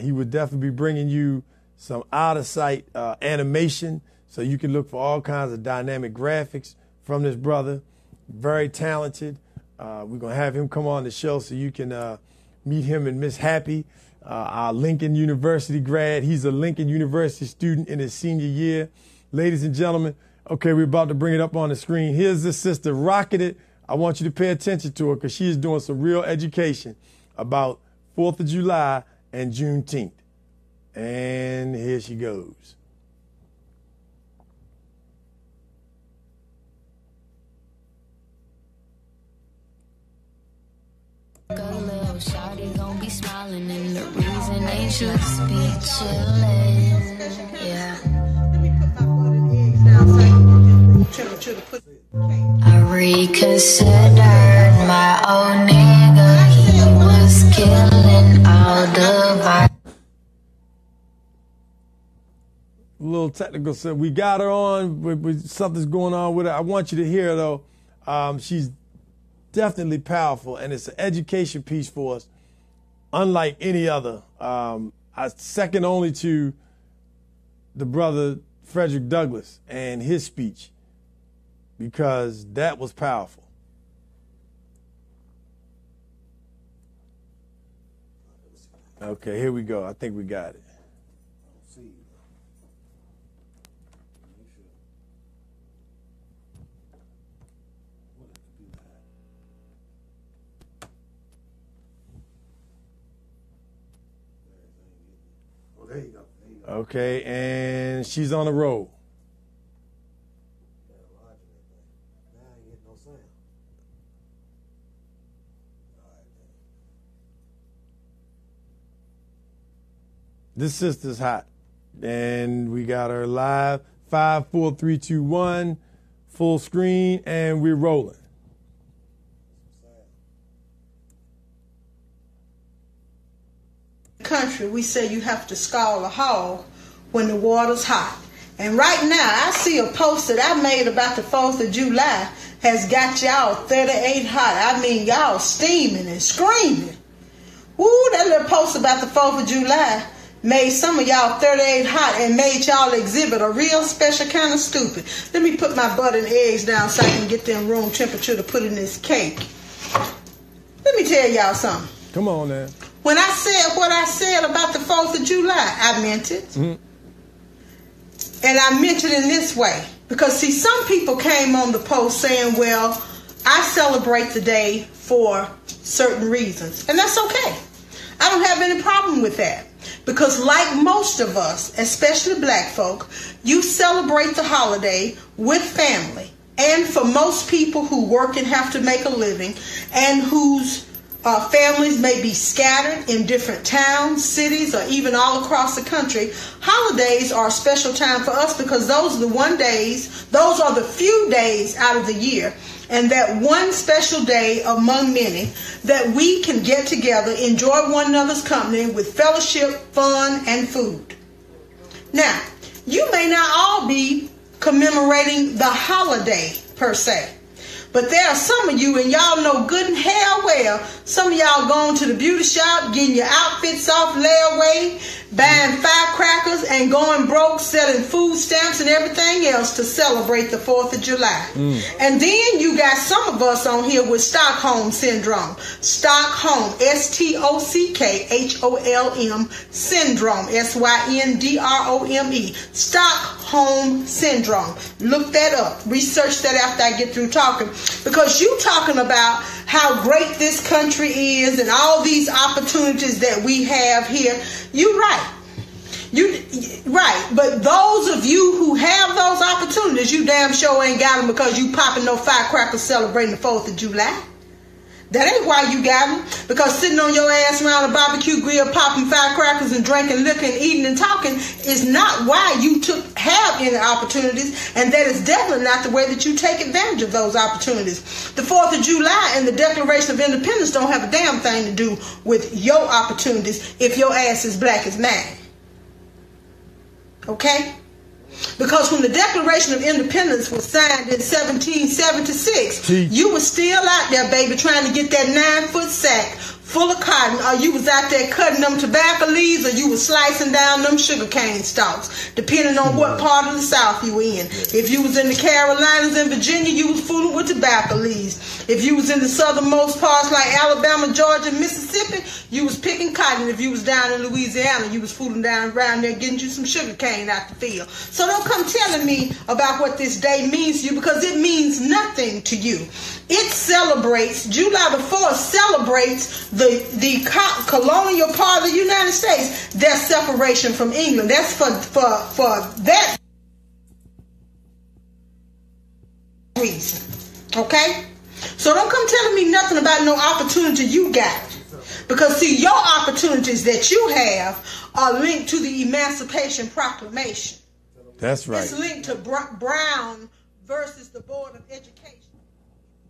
S5: He would definitely be bringing you some out-of-sight animation so you can look for all kinds of dynamic graphics from this brother. Very talented. We're going to have him come on the show so you can meet him and Miss Happy, our Lincoln University grad. He's a Lincoln University student in his senior year. Ladies and gentlemen, okay, we're about to bring it up on the screen. Here's this sister rocking it. I want you to pay attention to her because she is doing some real education about 4th of July and Juneteenth. And here she goes.
S10: Go little shawty gon' be smiling and the reason ain't just be chillin', yeah. I reconsidered my old nigga, he was killing all the vibe.
S5: A little technical, so we got her on, with something's going on with her. I want you to hear her though. She's definitely powerful, and it's an education piece for us, unlike any other. Second only to the brother Frederick Douglass and his speech, because that was powerful. Okay, here we go. I think we got it. Okay, and she's on the road. This sister's hot. And we got her live. 5, 4, 3, 2, 1. Full screen, and we're rolling.
S11: Country, we say you have to scald a hog when the water's hot. And right now, I see a post that I made about the 4th of July has got y'all 38 hot. I mean, y'all steaming and screaming. Woo, that little post about the 4th of July made some of y'all 38 hot and made y'all exhibit a real special kind of stupid. Let me put my butter and eggs down so I can get them room temperature to put in this cake. Let me tell y'all something.
S5: Come on, man.
S11: When I said what I said about the 4th of July, I meant it.
S5: Mm-hmm.
S11: And I meant it in this way. Because, see, some people came on the post saying, well, I celebrate the day for certain reasons. And that's okay. I don't have any problem with that. Because like most of us, especially black folk, you celebrate the holiday with family. And for most people who work and have to make a living and whose families may be scattered in different towns, cities, or even all across the country, holidays are a special time for us because those are the few days out of the year, and that one special day among many that we can get together, enjoy one another's company with fellowship, fun, and food. Now, you may not all be commemorating the holiday per se, but there are some of you, and y'all know good and hell well, some of y'all going to the beauty shop, getting your outfits off layaway, buying firecrackers, and going broke, selling food stamps and everything else to celebrate the 4th of July. And then you got some of us on here with Stockholm Syndrome. Stockholm, Stockholm Syndrome, Syndrome. Stockholm Syndrome. Look that up. Research that after I get through talking. Because you talking about how great this country is and all these opportunities that we have here. You're right. Right. But those of you who have those opportunities, you damn sure ain't got them because you popping no firecrackers celebrating the 4th of July. That ain't why you got them. Because sitting on your ass around a barbecue grill, popping firecrackers and drinking liquor and eating and talking is not why you have any opportunities. And that is definitely not the way that you take advantage of those opportunities. The 4th of July and the Declaration of Independence don't have a damn thing to do with your opportunities if your ass is black as mine. Okay? Because when the Declaration of Independence was signed in 1776, you were still out there, baby, trying to get that 9-foot sack full of cotton, or you was out there cutting them tobacco leaves, or you was slicing down them sugar cane stalks, depending on what part of the South you were in. If you was in the Carolinas and Virginia, you was fooling with tobacco leaves. If you was in the southernmost parts like Alabama, Georgia, and Mississippi, you was picking cotton. If you was down in Louisiana, you was fooling down around there getting you some sugar cane out the field. So don't come telling me about what this day means to you, because it means nothing to you. It celebrates, July the 4th celebrates the colonial part of the United States, their separation from England. That's for that reason. Okay? So don't come telling me nothing about no opportunity you got. Because see, your opportunities that you have are linked to the Emancipation Proclamation.
S5: That's right.
S11: It's linked to Brown versus the Board of Education.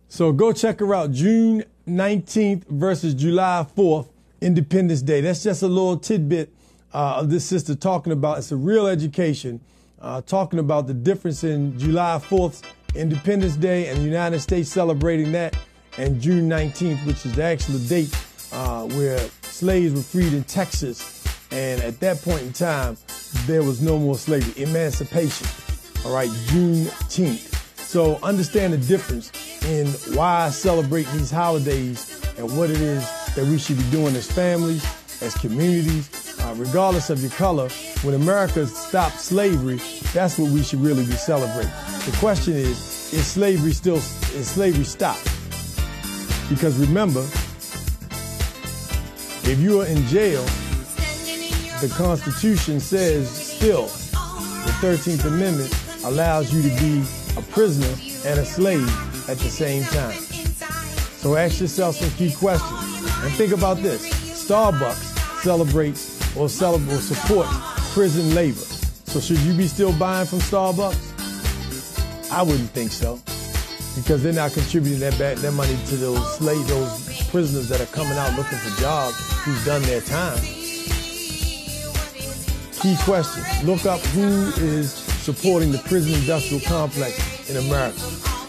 S5: So go check her out. June 19th versus July 4th, Independence Day. That's just a little tidbit of this sister talking about. It's a real education, talking about the difference in July 4th, Independence Day, and the United States celebrating that, and June 19th, which is the actual date where slaves were freed in Texas. And at that point in time, there was no more slavery. Emancipation. All right, Juneteenth. So understand the difference in why I celebrate these holidays and what it is that we should be doing as families, as communities, regardless of your color. When America stopped slavery, that's what we should really be celebrating. The question is slavery stopped? Because remember, if you are in jail, the Constitution says still the 13th Amendment allows you to be a prisoner and a slave at the same time. So ask yourself some key questions and think about this. Starbucks celebrates or celebrate or support prison labor. So should you be still buying from Starbucks? I wouldn't think so, because they're not contributing that money to those prisoners that are coming out looking for jobs who've done their time. Key question, look up who is supporting the prison industrial complex in America,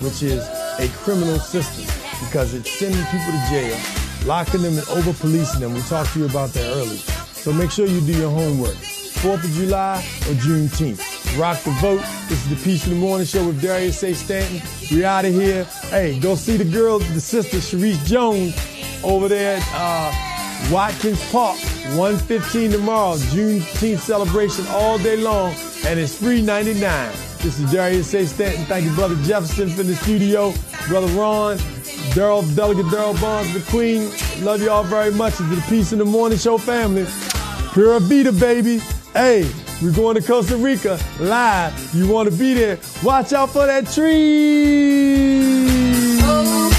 S5: which is a criminal system, because it's sending people to jail, locking them and over-policing them. We talked to you about that earlier. So make sure you do your homework. 4th of July or Juneteenth. Rock the vote. This is the Peace in the Morning Show with Darius, A.Stanton. We out of here. Hey, go see the girl, the sister, Sharice Jones, over there at Watkins Park, 1:15 tomorrow. Juneteenth celebration all day long, and it's free 99. This is Darius, A.Stanton. Thank you, Brother Jefferson, for the studio. Brother Ron, Delegate Daryl Barnes, the Queen. Love you all very much. It's the Peace in the Morning Show family. Pura Vida, baby. Hey, we're going to Costa Rica live. You want to be there? Watch out for that tree.
S1: Oh,